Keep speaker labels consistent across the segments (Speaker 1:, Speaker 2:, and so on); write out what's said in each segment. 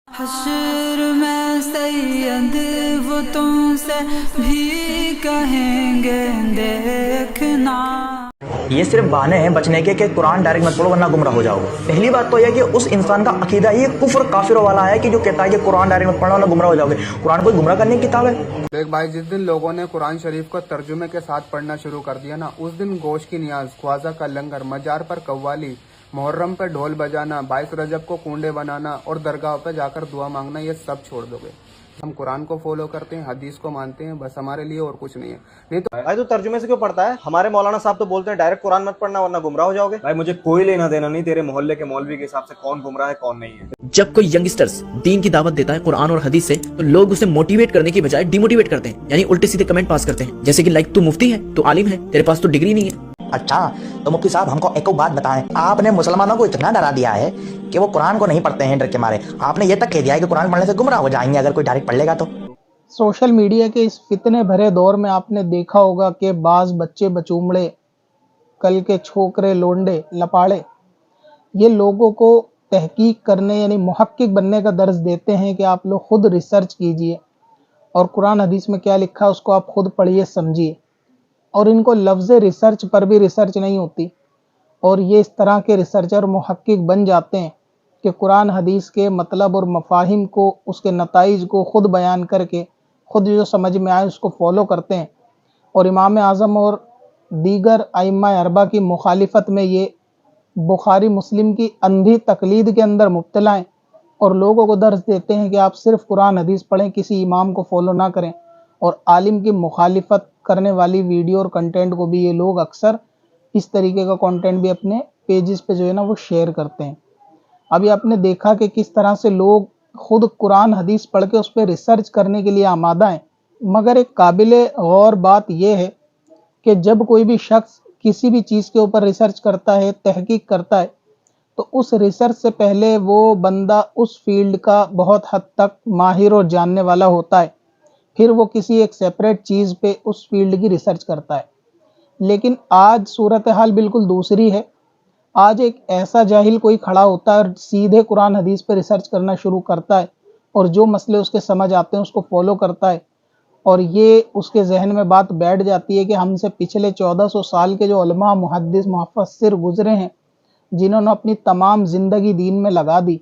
Speaker 1: حشر میں سید وہ تم سے بھی کہیں گے دیکھنا.
Speaker 2: یہ صرف بہانے ہیں بچنے کے کہ قرآن ڈائریکٹ مت پڑھو ورنہ گمراہ ہو جاؤ گے. پہلی بات تو یہ کہ اس انسان کا عقیدہ ہی کفر کافروں والا ہے کہ جو کہتا ہے کہ قرآن ڈائریکٹ مت پڑھو ورنہ گمراہ ہو جاؤ گے. قرآن کوئی گمراہ کرنے کی کتاب ہے؟
Speaker 3: دیکھ بھائی، جس دن لوگوں نے قرآن شریف کو ترجمے کے ساتھ پڑھنا شروع کر دیا نا، اس دن گوشت کی نیاز، خواجہ کا لنگر، مزار پر قوالی، محرم پہ ڈھول بجانا، 22 رجب کو کنڈے بنانا اور درگاہ پہ جا کر دعا مانگنا، یہ سب چھوڑ دو گے. ہم قرآن کو فالو کرتے ہیں، حدیث کو مانتے ہیں، بس ہمارے لیے اور کچھ نہیں ہے. نہیں تو
Speaker 4: بھائی تو ترجمے سے کیوں پڑھتا ہے؟ ہمارے مولانا صاحب تو بولتے ہیں ڈائریکٹ قرآن مت پڑھنا ورنہ گمراہ ہو جاؤ گے.
Speaker 5: بھائی مجھے کوئی لینا دینا نہیں تیرے محلے کے مولوی کے حساب سے کون گمراہ ہے کون نہیں ہے.
Speaker 6: جب کوئی ینگسٹرز دین کی دعوت دیتا ہے قرآن اور حدیث سے تو لوگ اسے موٹیویٹ کرنے کی بجائے ڈی موٹیویٹ کرتے ہیں، یعنی الٹے سیدھے کمنٹ پاس کرتے ہیں، جیسے کہ لائک تو مفتی ہے، تو عالم ہے، تیرے پاس تو ڈگری نہیں ہے.
Speaker 2: اچھا تو مفتی صاحب ہم کو ایک بات بتائیں، آپ نے مسلمانوں کو اتنا ڈرا دیا ہے کہ وہ قرآن کو نہیں پڑھتے ہیں ڈر کے مارے. آپ نے یہ تک کہہ دیا ہے کہ قرآن پڑھنے سے گمراہ ہو جائیں گے اگر کوئی ڈائریکٹ پڑھ لے گا تو.
Speaker 7: سوشل میڈیا کے اس فتنے بھرے دور میں آپ نے دیکھا ہوگا کہ بعض بچے بچومڑے، کل کے چھوکرے، لونڈے، لپاڑے، یہ لوگوں کو تحقیق کرنے یعنی محقق بننے کا درس دیتے ہیں کہ آپ لوگ خود ریسرچ کیجئے اور قرآن حدیث میں کیا لکھا اس کو آپ خود پڑھیے سمجھیے. اور ان کو لفظ ریسرچ پر بھی ریسرچ نہیں ہوتی، اور یہ اس طرح کے ریسرچر محقق بن جاتے ہیں کہ قرآن حدیث کے مطلب اور مفاہیم کو، اس کے نتائج کو خود بیان کر کے خود جو سمجھ میں آئے اس کو فالو کرتے ہیں. اور امام اعظم اور دیگر ائمہ اربعہ کی مخالفت میں یہ بخاری مسلم کی اندھی تقلید کے اندر مبتلا ہیں اور لوگوں کو درس دیتے ہیں کہ آپ صرف قرآن حدیث پڑھیں، کسی امام کو فالو نہ کریں. اور عالم کی مخالفت کرنے والی ویڈیو اور کنٹینٹ کو بھی یہ لوگ اکثر اس طریقے کا کنٹینٹ بھی اپنے پیجز پہ جو ہے نا وہ شیئر کرتے ہیں. ابھی آپ نے دیکھا کہ کس طرح سے لوگ خود قرآن حدیث پڑھ کے اس پہ ریسرچ کرنے کے لیے آمادہ ہیں. مگر ایک قابل غور بات یہ ہے کہ جب کوئی بھی شخص کسی بھی چیز کے اوپر ریسرچ کرتا ہے، تحقیق کرتا ہے، تو اس ریسرچ سے پہلے وہ بندہ اس فیلڈ کا بہت حد تک ماہر اور جاننے والا ہوتا ہے، پھر وہ کسی ایک سیپریٹ چیز پہ اس فیلڈ کی ریسرچ کرتا ہے. لیکن آج صورتحال بالکل دوسری ہے. آج ایک ایسا جاہل کوئی کھڑا ہوتا ہے اور سیدھے قرآن حدیث پہ ریسرچ کرنا شروع کرتا ہے اور جو مسئلے اس کے سمجھ آتے ہیں اس کو فالو کرتا ہے، اور یہ اس کے ذہن میں بات بیٹھ جاتی ہے کہ ہم سے پچھلے 1400 سال کے جو علماء، محدث، مفسر گزرے ہیں جنہوں نے اپنی تمام زندگی دین میں لگا دی،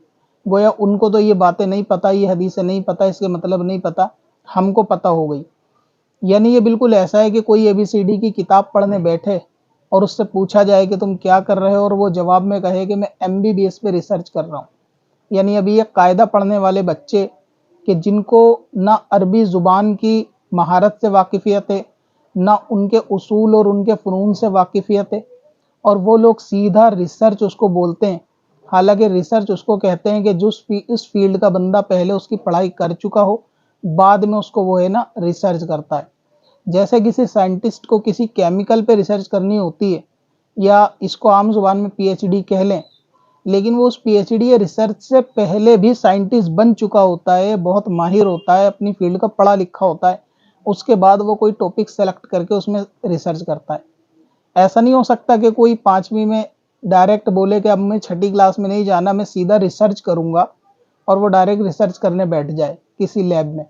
Speaker 7: گویا ان کو تو یہ باتیں نہیں پتہ، یہ حدیثیں نہیں پتہ، اس کے مطلب نہیں پتہ، ہم کو پتہ ہو گئی. یعنی یہ بالکل ایسا ہے کہ کوئی ABCD کی کتاب پڑھنے بیٹھے اور اس سے پوچھا جائے کہ تم کیا کر رہے ہو اور وہ جواب میں کہے کہ میں MBBS پہ ریسرچ کر رہا ہوں. یعنی ابھی یہ قاعدہ پڑھنے والے بچے کہ جن کو نہ عربی زبان کی مہارت سے واقفیت ہے، نہ ان کے اصول اور ان کے فنون سے واقفیت ہے، اور وہ لوگ سیدھا ریسرچ اس کو بولتے ہیں. حالانکہ ریسرچ اس کو کہتے ہیں کہ جو اس فیلڈ کا بندہ پہلے اس کی پڑھائی کر چکا ہو، بعد میں اس کو وہ ہے نا ریسرچ کرتا ہے. جیسے کسی سائنٹسٹ کو کسی کیمیکل پہ ریسرچ کرنی ہوتی ہے، یا اس کو عام زبان میں PhD کہہ لیں، لیکن وہ اس PhD یا ریسرچ سے پہلے بھی سائنٹسٹ بن چکا ہوتا ہے، بہت ماہر ہوتا ہے، اپنی فیلڈ کا پڑھا لکھا ہوتا ہے. اس کے بعد وہ کوئی ٹاپک سلیکٹ کر کے اس میں ریسرچ کرتا ہے. ایسا نہیں ہو سکتا کہ کوئی 5ویں میں ڈائریکٹ بولے کہ اب میں 6ٹھی کلاس میں نہیں جانا، میں سیدھا ریسرچ کروں گا، اور وہ ڈائریکٹ ریسرچ کرنے بیٹھ جائے کسی لیب میں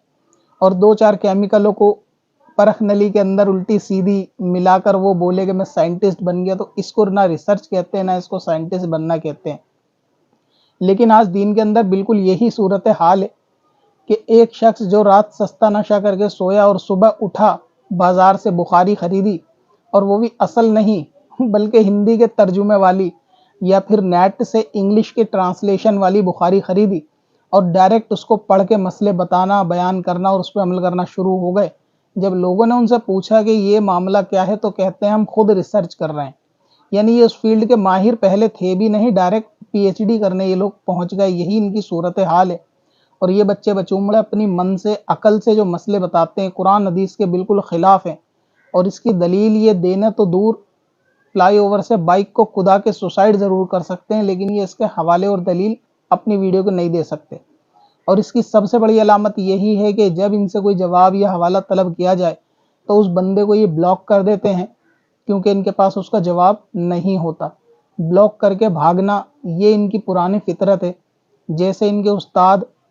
Speaker 7: اور 2-4 کیمیکلوں کو پرکھ نلی کے اندر الٹی سیدھی ملا کر وہ بولے کہ میں سائنٹسٹ بن گیا. تو اس کو نہ ریسرچ کہتے ہیں نہ اس کو سائنٹسٹ بننا کہتے ہیں. لیکن آج دین کے اندر بالکل یہی صورتحال ہے کہ ایک شخص جو رات سستا نشہ کر کے سویا اور صبح اٹھا، بازار سے بخاری خریدی، اور وہ بھی اصل نہیں بلکہ ہندی کے ترجمے والی یا پھر نیٹ سے انگلش کے ٹرانسلیشن والی بخاری خریدی، اور ڈائریکٹ اس کو پڑھ کے مسئلے بتانا، بیان کرنا اور اس پہ عمل کرنا شروع ہو گئے. جب لوگوں نے ان سے پوچھا کہ یہ معاملہ کیا ہے تو کہتے ہیں ہم خود ریسرچ کر رہے ہیں. یعنی یہ اس فیلڈ کے ماہر پہلے تھے بھی نہیں، ڈائریکٹ PhD کرنے یہ لوگ پہنچ گئے. یہی ان کی صورتحال ہے. اور یہ بچے بچومڑے اپنی من سے، عقل سے جو مسئلے بتاتے ہیں قرآن حدیث کے بالکل خلاف ہیں. اور اس کی دلیل یہ دینا تو دور، فلائی اوور سے بائک کو کدا کے سوسائڈ ضرور کر سکتے ہیں، لیکن یہ اس کے حوالے اور دلیل اپنی ویڈیو کو نہیں دے سکتے. اور اس کی سب سے بڑی علامت یہی ہے کہ جب ان سے کوئی جواب یا حوالہ طلب کیا جائے تو اس بندے کو یہ بلاک کر دیتے ہیں، کیونکہ ان کے پاس اس کا جواب نہیں ہوتا. بلاک کر کے بھاگنا یہ ان کی پرانی فطرت ہے. جیسے ان کے استاد